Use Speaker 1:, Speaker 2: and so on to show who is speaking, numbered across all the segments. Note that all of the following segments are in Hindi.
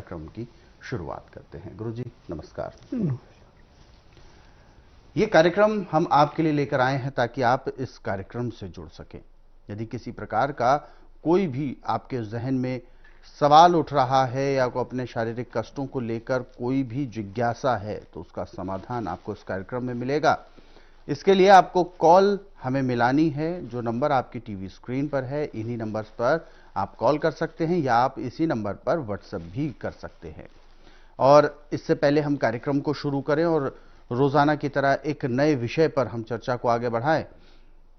Speaker 1: कार्यक्रम की शुरुआत करते हैं। गुरुजी नमस्कार। ये कार्यक्रम हम आपके लिए लेकर आए हैं ताकि आप इस कार्यक्रम से जुड़ सकें। यदि किसी प्रकार का कोई भी आपके जहन में सवाल उठ रहा है या को अपने शारीरिक कष्टों को लेकर कोई भी जिज्ञासा है तो उसका समाधान आपको इस कार्यक्रम में मिलेगा। इसके लिए आपको कॉल हमें मिलानी है। जो नंबर आपकी टीवी स्क्रीन पर है, इन्हीं नंबर्स पर आप कॉल कर सकते हैं या आप इसी नंबर पर व्हाट्सएप भी कर सकते हैं। और इससे पहले हम कार्यक्रम को शुरू करें और रोजाना की तरह एक नए विषय पर हम चर्चा को आगे बढ़ाएं,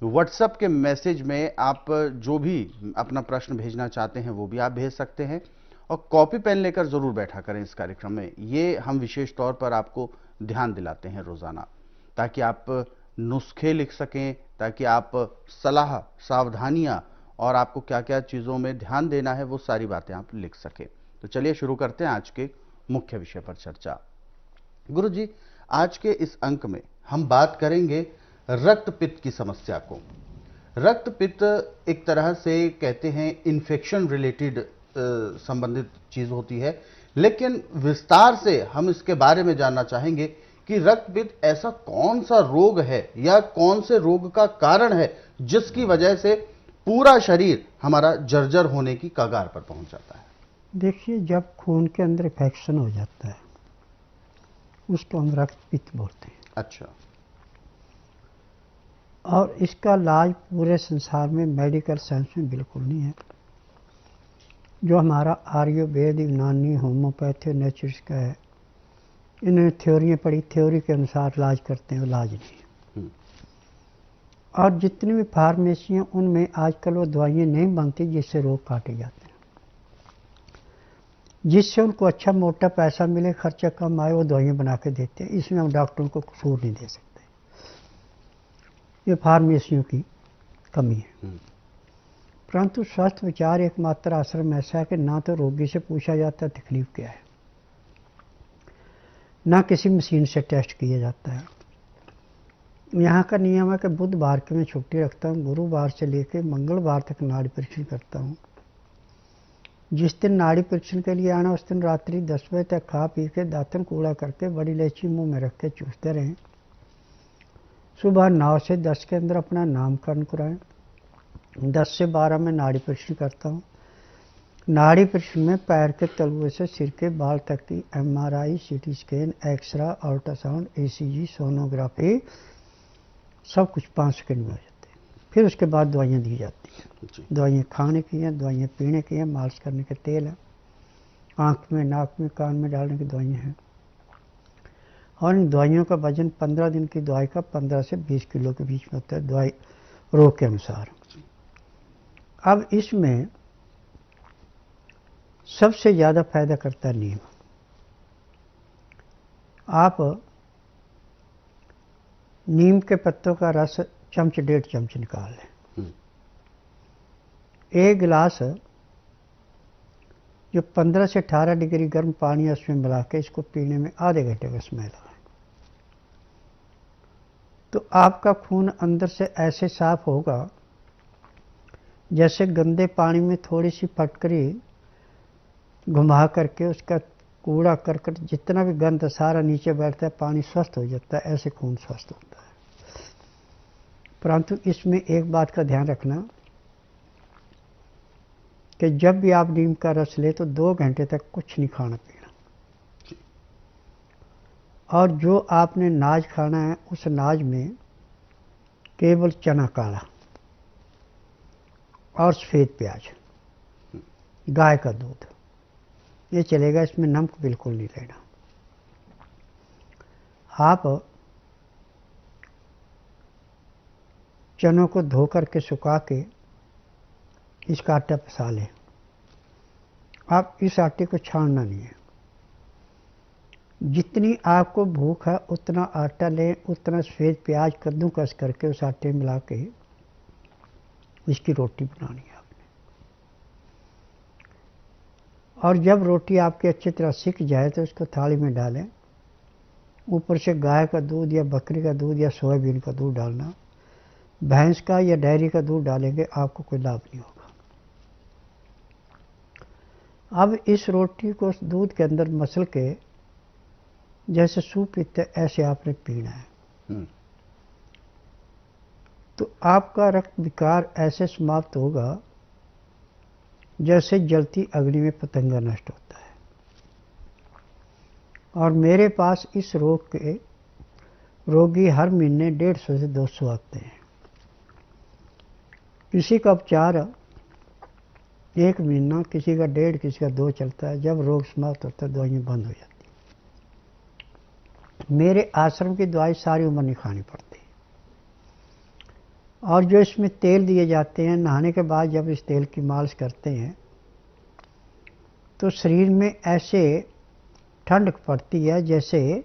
Speaker 1: व्हाट्सएप के मैसेज में आप जो भी अपना प्रश्न भेजना चाहते हैं वो भी आप भेज सकते हैं और कॉपी पेन लेकर जरूर बैठा करें इस कार्यक्रम में। ये हम विशेष तौर पर आपको ध्यान दिलाते हैं रोजाना, ताकि आप नुस्खे लिख सकें, ताकि आप सलाह, सावधानियां और आपको क्या क्या चीजों में ध्यान देना है वो सारी बातें आप लिख सकें। तो चलिए शुरू करते हैं आज के मुख्य विषय पर चर्चा। गुरुजी, आज के इस अंक में हम बात करेंगे रक्तपित्त की समस्या को। रक्तपित्त एक तरह से कहते हैं इन्फेक्शन रिलेटेड संबंधित चीज होती है, लेकिन विस्तार से हम इसके बारे में जानना चाहेंगे कि रक्तपित्त ऐसा कौन सा रोग है या कौन से रोग का कारण है जिसकी वजह से पूरा शरीर हमारा जर्जर होने की कगार पर पहुंच जाता है।
Speaker 2: देखिए, जब खून के अंदर इन्फेक्शन हो जाता है उसको हम रक्तपित्त बोलते हैं।
Speaker 1: अच्छा।
Speaker 2: और इसका इलाज पूरे संसार में मेडिकल साइंस में बिल्कुल नहीं है। जो हमारा आयुर्वेद, यूनानी, होम्योपैथी, नेचुरल्स का है, इन्होंने थ्योरियाँ पढ़ी, थ्योरी के अनुसार इलाज करते हैं, इलाज नहीं है। और जितनी भी फार्मेसी हैं उनमें आजकल वो दवाइयाँ नहीं बनती जिससे रोग काटे जाते हैं, जिससे उनको अच्छा मोटा पैसा मिले, खर्चा कम आए, वो दवाइयाँ बना के देते हैं। इसमें हम डॉक्टरों को कसूर नहीं दे सकते, ये फार्मेसियों की कमी है। परंतु स्वस्थ विचार एकमात्र आश्रम ऐसा है कि ना तो रोगी से पूछा जाता है तकलीफ क्या है, ना किसी मशीन से टेस्ट किया जाता है। यहाँ का नियम है कि बुधवार की मैं छुट्टी रखता हूँ, गुरुवार से लेकर मंगलवार तक नाड़ी परीक्षण करता हूँ। जिस दिन नाड़ी परीक्षण के लिए आना उस दिन रात्रि 10 बजे तक खा पी के दातन कूड़ा करके बड़ी इलायची मुंह में रख के चूसते रहें। सुबह 9 से 10 के अंदर अपना नामकरण कराएं। 10 से 12 में नाड़ी परीक्षण करता हूँ। नाड़ी परीक्षण में पैर के तलुए से सिर के बाल तक की MRI, CT scan, x-ray, ultrasound, ECG, sonography सब कुछ 5 सेकंड में हो जाते हैं। फिर उसके बाद दवाइयाँ दी जाती हैं। दवाइयाँ खाने की हैं, दवाइयाँ पीने की हैं, मालिश करने के तेल हैं, आँख में, नाक में, कान में डालने की दवाइयाँ हैं। और इन दवाइयों का वजन 15 दिन की दवाई का 15 से 20 किलो के बीच में होता है, दवाई रोग के अनुसार। अब इसमें सबसे ज़्यादा फायदा करता है नीम। आप नीम के पत्तों का रस 1.5 चम्मच निकाल लें। एक गिलास जो 15 से 18 डिग्री गर्म पानी है उसमें मिला के इसको पीने में आधे घंटे का समय लगाएं, तो आपका खून अंदर से ऐसे साफ होगा जैसे गंदे पानी में थोड़ी सी फटकरी घुमा करके उसका कूड़ा करकट जितना भी गंद सारा नीचे बैठता है, पानी स्वस्थ हो जाता है। ऐसे खून स्वस्थ होता है। परंतु इसमें एक बात का ध्यान रखना कि जब भी आप नीम का रस ले तो 2 घंटे तक कुछ नहीं खाना पीना, और जो आपने अनाज खाना है उस अनाज में केवल चना काला और सफ़ेद प्याज, गाय का दूध, ये चलेगा। इसमें नमक बिल्कुल नहीं लेना। आप चनों को धो करके सुखा के इसका आटा पिसा लें। आप इस आटे को छानना नहीं है। जितनी आपको भूख है उतना आटा लें, उतना सफ़ेद प्याज कद्दूकस करके उस आटे में मिला के इसकी रोटी बनानी है आपने। और जब रोटी आपकी अच्छी तरह सिक जाए तो उसको थाली में डालें। ऊपर से गाय का दूध या बकरी का दूध या सोयाबीन का दूध डालना। भैंस का या डेयरी का दूध डालेंगे आपको कोई लाभ नहीं होगा। अब इस रोटी को दूध के अंदर मसल के जैसे सूप पीते ऐसे आपने पीना है। तो आपका रक्त विकार ऐसे समाप्त होगा जैसे जलती अग्नि में पतंगा नष्ट होता है। और मेरे पास इस रोग के रोगी हर महीने 150 से 200 आते हैं। किसी का उपचार 1 महीना, किसी का 1.5, किसी का 2 चलता है। जब रोग समाप्त होता है दवाइयाँ बंद हो जाती हैं। मेरे आश्रम की दवाई सारी उम्र नहीं खानी पड़ती। और जो इसमें तेल दिए जाते हैं, नहाने के बाद जब इस तेल की मालिश करते हैं तो शरीर में ऐसे ठंड पड़ती है जैसे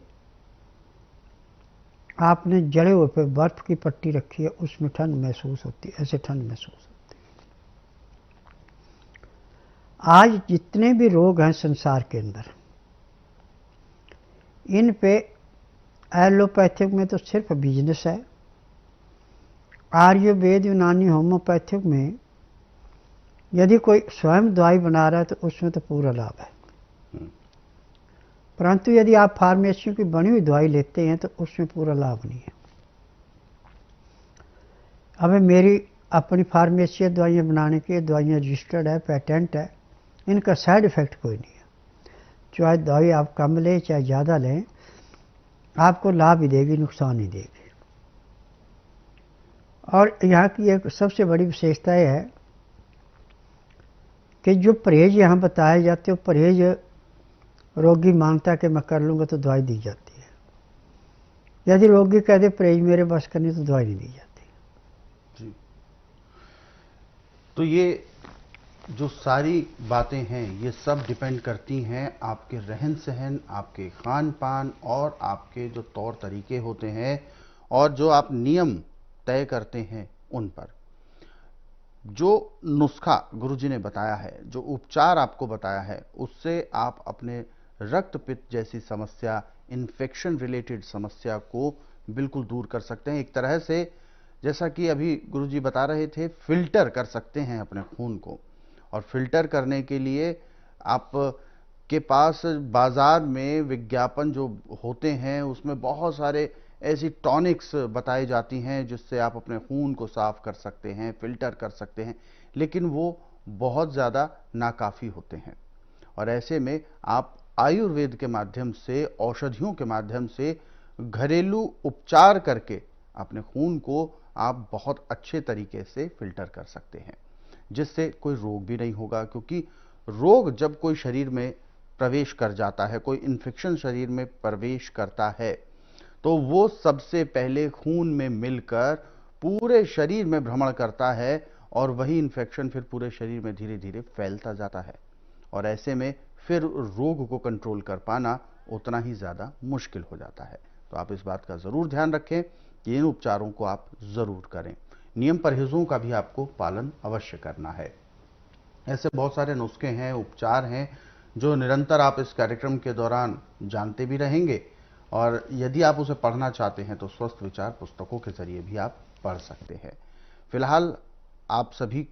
Speaker 2: आपने जले हुए पे बर्फ की पट्टी रखी है, उसमें ठंड महसूस होती है, ऐसे ठंड महसूस होती है। आज जितने भी रोग हैं संसार के अंदर, इन पे एलोपैथिक में तो सिर्फ बिजनेस है। आयुर्वेद, यूनानी, होम्योपैथिक में यदि कोई स्वयं दवाई बना रहा है तो उसमें तो पूरा लाभ है। परंतु यदि आप फार्मेसियों की बनी हुई दवाई लेते हैं तो उसमें पूरा लाभ नहीं है। अब मेरी अपनी फार्मेसी है दवाइयाँ बनाने की, दवाइयाँ रजिस्टर्ड है, पेटेंट है, इनका साइड इफेक्ट कोई नहीं है। चाहे दवाई आप कम लें चाहे ज़्यादा लें, आपको लाभ ही देगी, नुकसान ही देगी। और यहाँ की एक सबसे बड़ी विशेषता है कि जो परहेज यहाँ बताए जाते हैं, परहेज रोगी मानता है कि मैं कर लूँगा तो दवाई दी जाती है। यदि रोगी कह दे परहेज मेरे बस करनी तो दवाई नहीं दी जाती
Speaker 1: जी। तो ये जो सारी बातें हैं ये सब डिपेंड करती हैं आपके रहन सहन, आपके खान पान और आपके जो तौर तरीके होते हैं और जो आप नियम तय करते हैं उन पर। जो नुस्खा गुरुजी ने बताया है, जो उपचार आपको बताया है, उससे आप अपने रक्त पित्त जैसी समस्या, इन्फेक्शन रिलेटेड समस्या को बिल्कुल दूर कर सकते हैं। एक तरह से जैसा कि अभी गुरुजी बता रहे थे, फिल्टर कर सकते हैं अपने खून को। और फिल्टर करने के लिए आप के पास बाजार में विज्ञापन जो होते हैं उसमें बहुत सारे ऐसी टॉनिक्स बताई जाती हैं जिससे आप अपने खून को साफ कर सकते हैं, फिल्टर कर सकते हैं, लेकिन वो बहुत ज़्यादा नाकाफ़ी होते हैं। और ऐसे में आप आयुर्वेद के माध्यम से, औषधियों के माध्यम से घरेलू उपचार करके अपने खून को आप बहुत अच्छे तरीके से फिल्टर कर सकते हैं, जिससे कोई रोग भी नहीं होगा। क्योंकि रोग जब कोई शरीर में प्रवेश कर जाता है, कोई इन्फेक्शन शरीर में प्रवेश करता है, तो वो सबसे पहले खून में मिलकर पूरे शरीर में भ्रमण करता है और वही इन्फेक्शन फिर पूरे शरीर में धीरे धीरे फैलता जाता है। और ऐसे में फिर रोग को कंट्रोल कर पाना उतना ही ज़्यादा मुश्किल हो जाता है। तो आप इस बात का ज़रूर ध्यान रखें कि इन उपचारों को आप ज़रूर करें। नियम परहेजों का भी आपको पालन अवश्य करना है। ऐसे बहुत सारे नुस्खे हैं, उपचार हैं जो निरंतर आप इस कार्यक्रम के दौरान जानते भी रहेंगे। और यदि आप उसे पढ़ना चाहते हैं तो स्वस्थ विचार पुस्तकों के जरिए भी आप पढ़ सकते हैं। फिलहाल आप सभी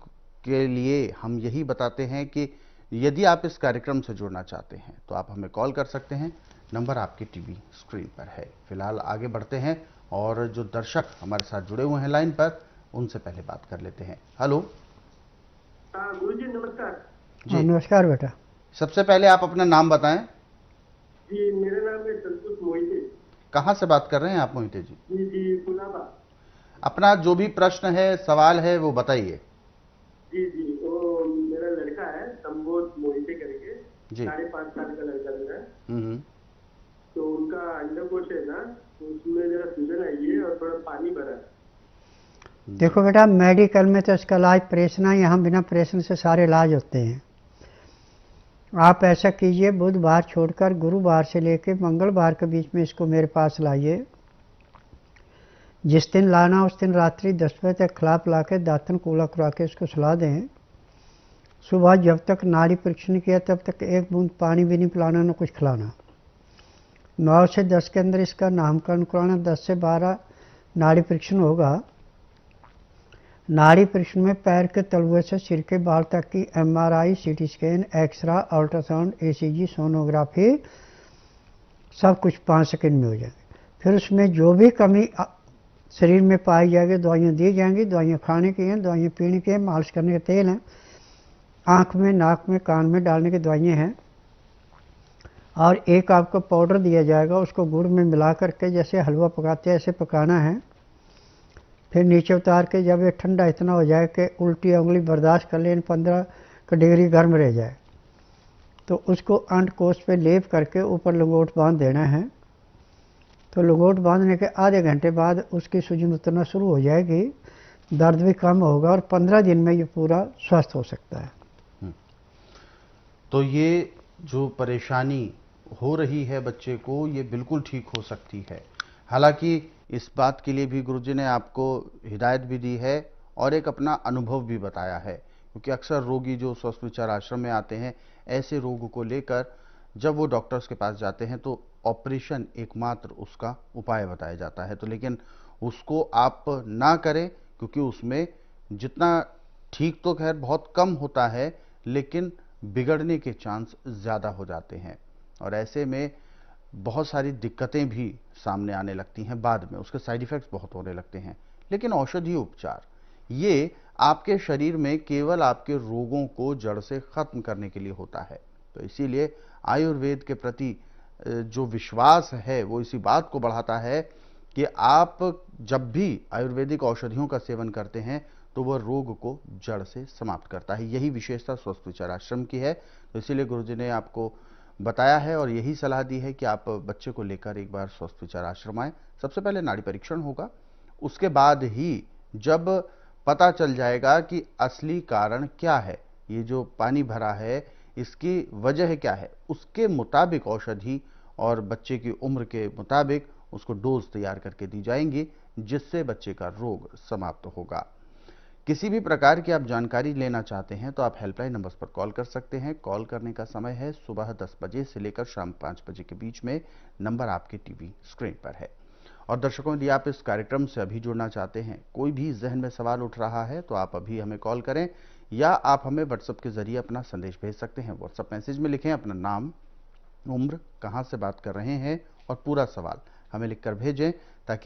Speaker 1: के लिए हम यही बताते हैं कि यदि आप इस कार्यक्रम से जुड़ना चाहते हैं तो आप हमें कॉल कर सकते हैं। नंबर आपकी टीवी स्क्रीन पर है। फिलहाल आगे बढ़ते हैं और जो दर्शक हमारे साथ जुड़े हुए हैं लाइन पर, उनसे पहले बात कर लेते हैं। हेलो।
Speaker 3: गुरु जी नमस्कार।
Speaker 1: जी
Speaker 2: नमस्कार बेटा।
Speaker 1: सबसे पहले आप अपना नाम बताएं।
Speaker 3: जी मेरा नाम है संतोष मोहिते।
Speaker 1: कहाँ से बात कर रहे हैं आप मोहिते जी?
Speaker 3: जी जी कुलाबा।
Speaker 1: अपना जो भी प्रश्न है, सवाल है, वो बताइए।
Speaker 3: जी जी वो मेरा लड़का है संबोध मोहिते करके,
Speaker 1: जी
Speaker 3: 5.5 साल का लड़का मेरा।
Speaker 1: हम्म।
Speaker 3: तो उनका अंडकोश है ना, तो उसमें जरा सूजन आई है और थोड़ा पानी भरा है।
Speaker 2: देखो बेटा, मेडिकल में तो इसका इलाज प्रेशन है, यहाँ बिना प्रेशन से सारे इलाज होते हैं। आप ऐसा कीजिए, बुधवार छोड़कर गुरुवार से लेकर मंगलवार के बीच में इसको मेरे पास लाइए। जिस दिन लाना उस दिन रात्रि 10 बजे तक खिला पिला के दातन कूला करा के इसको सुला दें। सुबह जब तक नाड़ी परीक्षण किया तब तक 1 बूंद पानी भी नहीं पिलाना, न कुछ खिलाना। 9 से 10 के अंदर इसका नामकरण कराना, 10 से 12 नाड़ी परीक्षण होगा। नाड़ी परीक्षण में पैर के तलुए से सिर के बाल तक की MRI, CT scan, x-ray, ultrasound, ECG, sonography सब कुछ 5 सेकंड में हो जाएगा। फिर उसमें जो भी कमी शरीर में पाई जाएगी दवाइयाँ दी जाएंगी। दवाइयाँ खाने की हैं, दवाइयाँ पीने की हैं, मालिश करने के तेल हैं, आँख में, नाक में, कान में डालने की दवाइयाँ हैं। और एक आपको पाउडर दिया जाएगा, उसको गुड़ में मिला करके जैसे हलवा पकाते हैं ऐसे पकाना है। फिर नीचे उतार के जब ये ठंडा इतना हो जाए कि उल्टी उंगली बर्दाश्त कर ले, 15 डिग्री गर्म रह जाए, तो उसको अंडकोश पे लेप करके ऊपर लंगोट बांध देना है। तो लंगोट बांधने के आधे घंटे बाद उसकी सूजन उतरना शुरू हो जाएगी, दर्द भी कम होगा और 15 दिन में ये पूरा स्वस्थ हो सकता है।
Speaker 1: तो ये जो परेशानी हो रही है बच्चे को, ये बिल्कुल ठीक हो सकती है। हालांकि इस बात के लिए भी गुरुजी ने आपको हिदायत भी दी है और एक अपना अनुभव भी बताया है, क्योंकि अक्सर रोगी जो स्वस्थ विचार आश्रम में आते हैं, ऐसे रोग को लेकर जब वो डॉक्टर्स के पास जाते हैं तो ऑपरेशन एकमात्र उसका उपाय बताया जाता है। तो लेकिन उसको आप ना करें, क्योंकि उसमें जितना ठीक तो खैर बहुत कम होता है, लेकिन बिगड़ने के चांस ज़्यादा हो जाते हैं और ऐसे में बहुत सारी दिक्कतें भी सामने आने लगती हैं। बाद में उसके साइड इफ़ेक्ट्स बहुत होने लगते हैं। लेकिन औषधीय उपचार ये आपके शरीर में केवल आपके रोगों को जड़ से ख़त्म करने के लिए होता है। तो इसीलिए आयुर्वेद के प्रति जो विश्वास है वो इसी बात को बढ़ाता है कि आप जब भी आयुर्वेदिक औषधियों का सेवन करते हैं तो वह रोग को जड़ से समाप्त करता है। यही विशेषता स्वस्थ विचार आश्रम की है। तो इसीलिए गुरुजी ने आपको बताया है और यही सलाह दी है कि आप बच्चे को लेकर एक बार स्वस्थ विचार आश्रम आए। सबसे पहले नाड़ी परीक्षण होगा, उसके बाद ही जब पता चल जाएगा कि असली कारण क्या है, ये जो पानी भरा है इसकी वजह क्या है, उसके मुताबिक औषधि और बच्चे की उम्र के मुताबिक उसको डोज तैयार करके दी जाएंगी, जिससे बच्चे का रोग समाप्त होगा। किसी भी प्रकार की आप जानकारी लेना चाहते हैं तो आप हेल्पलाइन नंबर्स पर कॉल कर सकते हैं। कॉल करने का समय है सुबह 10 बजे से लेकर शाम 5 बजे के बीच में। नंबर आपके टीवी स्क्रीन पर है। और दर्शकों, यदि आप इस कार्यक्रम से अभी जुड़ना चाहते हैं, कोई भी जहन में सवाल उठ रहा है, तो आप अभी हमें कॉल करें या आप हमें व्हाट्सएप के जरिए अपना संदेश भेज सकते हैं। व्हाट्सएप मैसेज में लिखें अपना नाम, उम्र, कहाँ से बात कर रहे हैं और पूरा सवाल हमें लिखकर भेजें, ताकि